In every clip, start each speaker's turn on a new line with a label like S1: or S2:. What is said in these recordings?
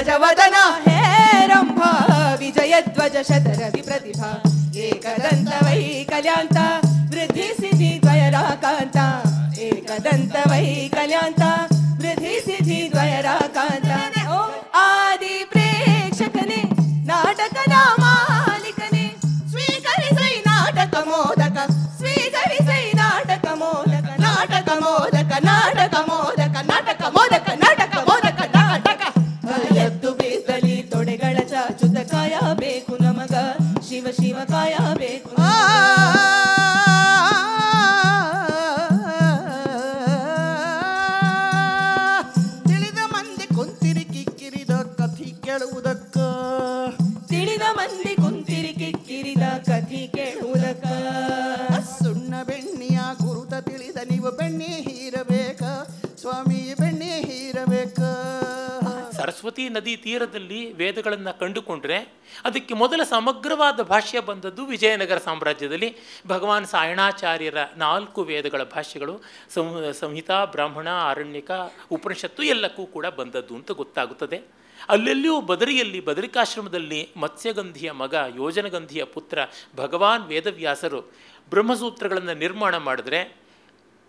S1: ಗಜವದನ ಹೇ ರಂಭ ವಿಜಯಧ್ವಜ ಶತರವಿ ಪ್ರತಿಭಾ ಏಕದಂತ ವೈಕಲ್ಯಾಂತ ವೃದ್ಧಿ ಸಿದ್ಧಿ ದ್ವಯರಾಕಾಂತ ಏಕದಂತ ವೈಕಲ್ಯಾಂತ ವೃದ್ಧಿ ಸಿದ್ಧಿ ದ್ವಯರಾಕಾಂತ ಆದಿ ಪ್ರೇಕ್ಷಕನೇ ನಾಟಕದ ಮಾಲೀಕನೇ ಸ್ವೀಕರಿಸೈ ನಾಟಕ ಮೋದಕ ಸ್ವೀಕರಿಸೈ ನಾಟಕ ಮೋದಕ ನಾಟಕ ಮೋದಕ ನಾಟಕ ಮೋದಕ ನಾಟಕ ಮೋದಕ ನಾಟಕ ಮೋದಕ ನಾಟಕ ಎದ್ದು ಬೇಸಲಿ ತೊಡೆಗಳ ಚಾಚುತ ಕಾಯಬೇಕು ನಮಗ ಶಿವ ಶಿವ ಕಾಯಬೇಕು
S2: ತಿಳಿದ ಮಂದಿ ಕುಂತಿರಿ ಕಿಕ್ಕಿರಿದ ಕಥಿ ಕೇಳುವುದಕ್ಕ
S1: ತಿಳಿದ ಮಂದಿ ಕುಂತಿರಿ ಕಿಕ್ಕಿರಿದ ಕಥಿ ಕೇಳುವುದಕ್ಕ
S2: ಸುಣ್ಣ ಬೆಣ್ಣಿಯ ಗುರುತ ತಿಳಿದ ನೀವು ಬೆಣ್ಣೆ ಹೀರಬೇಕ ಸ್ವಾಮಿ ಬೆಣ್ಣೆ ಹೀರಬೇಕ
S3: ಸರಸ್ವತಿ ನದಿ ತೀರದಲ್ಲಿ ವೇದಗಳನ್ನು ಕಂಡುಕೊಂಡ್ರೆ ಅದಕ್ಕೆ ಮೊದಲ ಸಮಗ್ರವಾದ ಭಾಷ್ಯ ಬಂದದ್ದು ವಿಜಯನಗರ ಸಾಮ್ರಾಜ್ಯದಲ್ಲಿ. ಭಗವಾನ್ ಸಾಯಣಾಚಾರ್ಯರ 4 ವೇದಗಳ ಭಾಷ್ಯಗಳು ಸಂಹಿತಾ, ಬ್ರಾಹ್ಮಣ, ಆರಣ್ಯಕ, ಉಪನಿಷತ್ತು ಎಲ್ಲಕ್ಕೂ ಕೂಡ ಬಂದದ್ದು ಅಂತ ಗೊತ್ತಾಗುತ್ತದೆ. ಅಲ್ಲೆಲ್ಲಿಯೂ ಬದರಿಯಲ್ಲಿ ಬದರಿಕಾಶ್ರಮದಲ್ಲಿ ಮತ್ಸ್ಯಗಂಧಿಯ ಮಗ ಯೋಜನಗಂಧಿಯ ಪುತ್ರ ಭಗವಾನ್ ವೇದವ್ಯಾಸರು ಬ್ರಹ್ಮಸೂತ್ರಗಳನ್ನು ನಿರ್ಮಾಣ ಮಾಡಿದ್ರೆ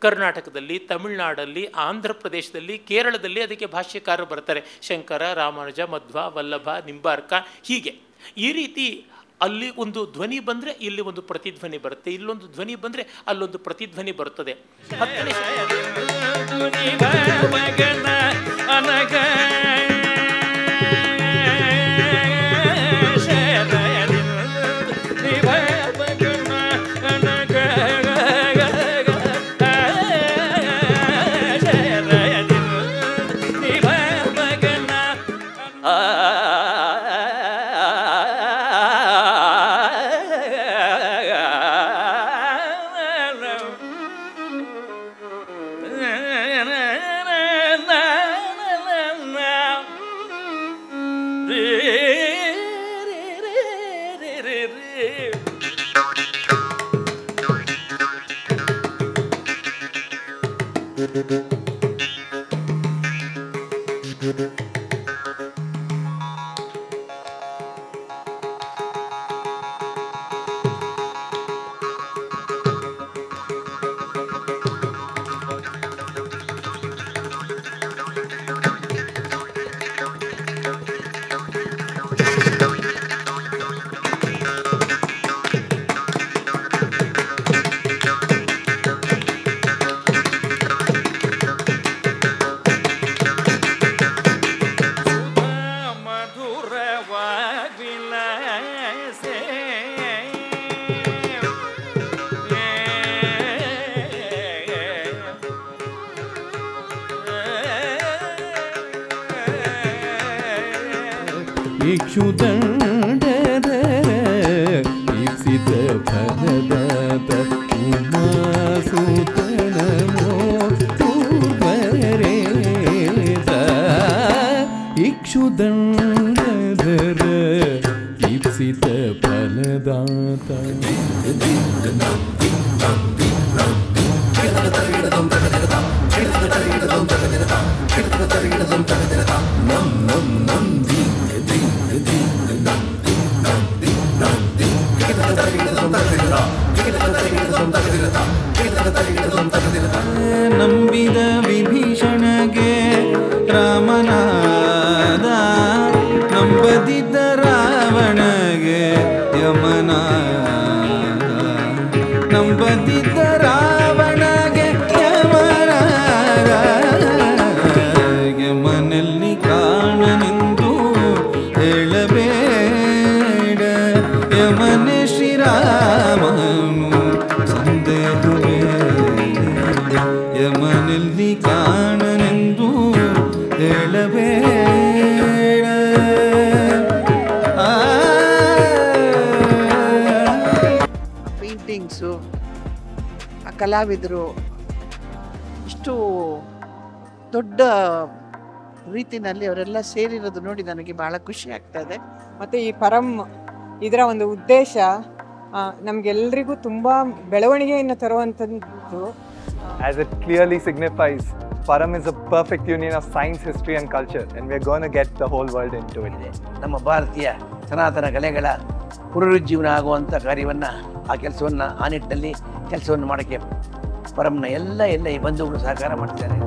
S3: ಕರ್ನಾಟಕದಲ್ಲಿ, ತಮಿಳುನಾಡಲ್ಲಿ, ಆಂಧ್ರ ಪ್ರದೇಶದಲ್ಲಿ, ಕೇರಳದಲ್ಲಿ ಅದಕ್ಕೆ ಭಾಷ್ಯಕಾರರು ಬರ್ತಾರೆ. ಶಂಕರ, ರಾಮಾನುಜ, ಮಧ್ವ, ವಲ್ಲಭ, ನಿಂಬಾರ್ಕ, ಹೀಗೆ ಈ ರೀತಿ ಅಲ್ಲಿ ಒಂದು ಧ್ವನಿ ಬಂದರೆ ಇಲ್ಲಿ ಒಂದು ಪ್ರತಿಧ್ವನಿ ಬರುತ್ತೆ, ಇಲ್ಲೊಂದು ಧ್ವನಿ ಬಂದರೆ ಅಲ್ಲೊಂದು ಪ್ರತಿಧ್ವನಿ ಬರುತ್ತದೆ.
S4: ಇಕ್ಷುದಂಡದ ಇಪ್ಸಿತ ಫಲದಾತ ಉಮಾಸುತನಮೋ ತೂರ್ವರೇತ ಇಕ್ಷುದಂಡದರ ಇಪ್ಸಿತ ಫಲದಾತ ನಂಬಿದ ವಿಭೀಷಣಗೆ ರಾಮನಾದ ನಂಬದಿದ್ದ ರಾವಣಗೆ ಯಮನಾದ ನಂಬದಿದ್ದ ರಾವಣಗೆ ಯಮನಾದ ಯಮನಲ್ಲಿ ಕಾಣನೆಂದು ಹೇಳಬೇಡ ಯಮನೆ ಶ್ರೀರಾಮನು ಸಂದೇಹವೇ ಯಮನಲ್ಲಿ ಕಾಣನೆಂದು ಹೇಳಬೇಡ.
S2: ಪೇಂಟಿಂಗ್ಸು ಆ ಕಲಾವಿದರು ಇಷ್ಟು ದೊಡ್ಡ ರೀತಿನಲ್ಲಿ ಅವರೆಲ್ಲ ಸೇರಿರೋದು ನೋಡಿ ನನಗೆ ಬಹಳ ಖುಷಿ ಆಗ್ತದೆ.
S5: ಮತ್ತು ಈ ಇದರ ಒಂದು ಉದ್ದೇಶ ನಮಗೆಲ್ಲರಿಗೂ ತುಂಬ ಬೆಳವಣಿಗೆಯನ್ನು ತರುವಂಥದ್ದು.
S6: as it clearly signifies Param is a perfect union of science, history and culture, and we're going to get the whole world into it.
S7: ನಮ್ಮ ಭಾರತೀಯ ಸನಾತನ ಕಲೆಗಳ ಪುನರುಜ್ಜೀವನ ಆಗುವಂಥ ಕಾರ್ಯವನ್ನು ಆ ಕೆಲಸವನ್ನು ಆ ನಿಟ್ಟಿನಲ್ಲಿ ಕೆಲಸವನ್ನು ಮಾಡೋಕ್ಕೆ ಪರಂನ ಎಲ್ಲ ಈ ಬಂಧುಗಳು ಸಹಕಾರ ಮಾಡ್ತಾರೆ.